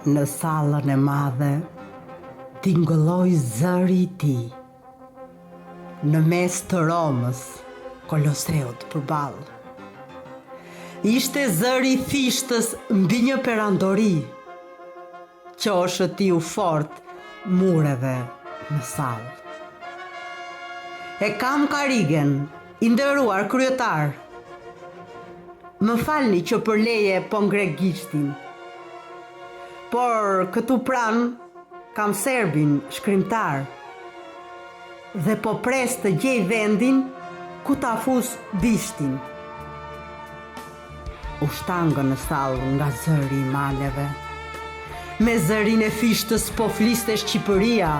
Në sallën e madhe tingëlloi zëri I tij. Në mes të Romës, Koloseut përballë. Ishte zëri I fishtës mbi një perandori. Qoshët I u fort mureve në sallë. E kam karigen, I nderuar kryetar. Më falni që për leje po ngre gishtin. Por këtu pranë kam serbin shkrimtar dhe po pres të gjej vendin ku ta fus bishtin. U shtangën në sallë nga zëri I maleve. Me zërin e fishtës po fliste Shqipëria.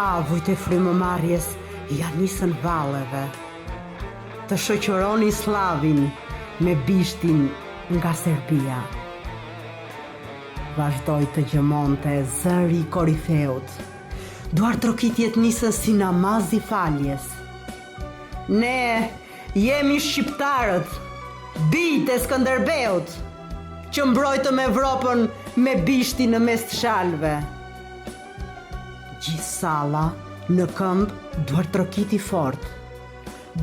Avujt e frymëmarrjes ja nisën valleve. Të shoqëroni slavin me bishtin nga Serbia. Vazhdoi të gjëmonte zëri I korifeut. Duar trokitjet nisën si namaz I faljes. Ne jemi shqiptarët, bijt e Skënderbeut, që mbrojtëm Evropën me bishtin në mes të shalve. Gjithë salla në këmbë duar trokiti fort.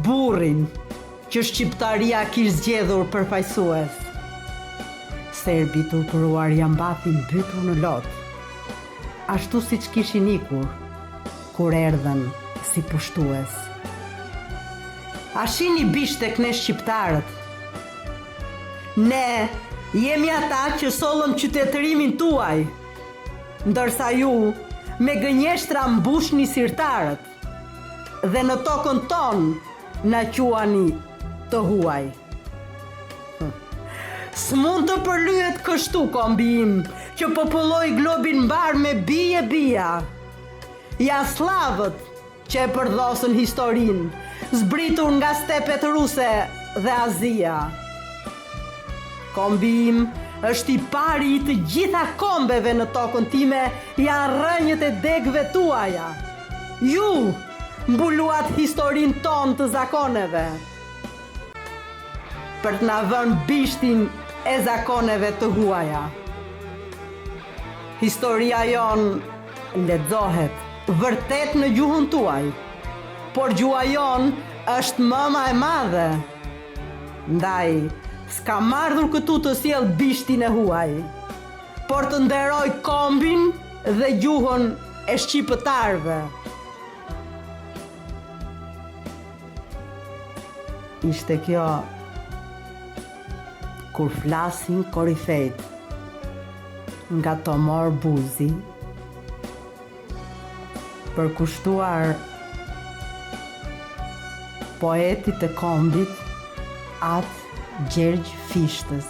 Burrin që shqiptaria kishte zgjedhur përfaqësues. Serbi turpëruar ja mbathin mbytur në lot, ashtu siç kishin ikur kur erdhën si pushtues. A shihni bisht tek ne shqiptarët? Ne jemi ata që sollëm qytetërimin tuaj, ndërsa ju me gënjeshtra mbushni sirtarët dhe në tokën tonë na quani të huaj. S'mund të përlyhet kështu kombi im, që populloi globin mbar me bija. Ja slavët që e përdhosën historinë, zbritur nga stepet ruse dhe Azia. Kombi im është I pari I të gjitha kombeve në tokën time, janë rrënjët e degëve tuaja. Ju mbuluat historinë tonë të zakoneve, për të na vënë bishtin e zakoneve të huaja. Historia jonë lexohet vërtet në gjuhën tuaj, por gjuha jonë është mëma e madhe. Ndaj, s'kam ardhur këtu të sjell bishtin e huaj, por të nderoj kombin dhe gjuhën e shqiptarëve. Ishte kjo kur flasin korifejt nga Tomor Buzi, përkushtuar poetit të kombit Atë Gjergj Fishtës.